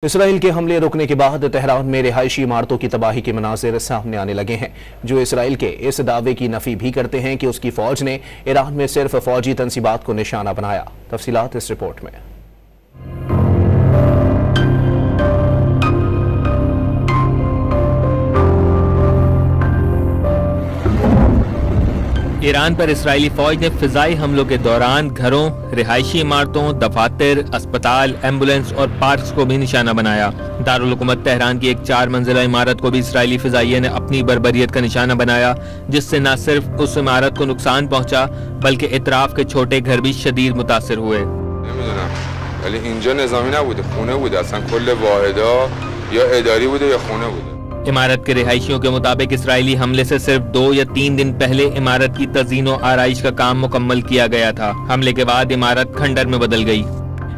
Israel के हमले रुकने के बाद तेहरान में रिहायशी इमारतों की तबाही के मनाज़िर सामने आने लगे हैं, जो इसराइल के इस दावे की नफी भी करते हैं कि उसकी फौज ने ईरान में सिर्फ फौजी तंसीबात को निशाना बनाया। तफसीलात इस रिपोर्ट में। ईरान पर इसराइली फौज ने फिजाई हमलों के दौरान घरों, रिहायशी इमारतों, दफातर, अस्पताल, एम्बुलेंस और पार्क्स को भी निशाना बनाया। दारुल हुकूमत तेहरान की एक 4 मंजिला इमारत को भी इसराइली फिजाइये ने अपनी बर्बरियत का निशाना बनाया, जिससे न सिर्फ उस इमारत को नुकसान पहुंचा बल्कि इतराफ के छोटे घर भी शदीद मुतासिर हुए। इमारत के रिहायशियों के मुताबिक इसराइली हमले से सिर्फ 2 या 3 दिन पहले इमारत की तज़ीन और आराइश का काम मुकम्मल किया गया था। हमले के बाद इमारत खंडर में बदल गई।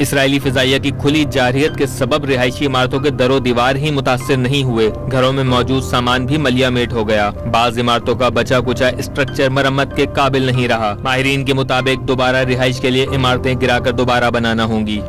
इसराइली फिजाइया की खुली जारहियत के सबब रिहायशी इमारतों के दरो दीवार ही मुतासिर नहीं हुए, घरों में मौजूद सामान भी मलिया मेट हो गया। बाज इमारतों का बचा कुचा स्ट्रक्चर मरम्मत के काबिल नहीं रहा। माहिरीन के मुताबिक दोबारा रिहाइश के लिए इमारतें गिराकर दोबारा बनाना होंगी।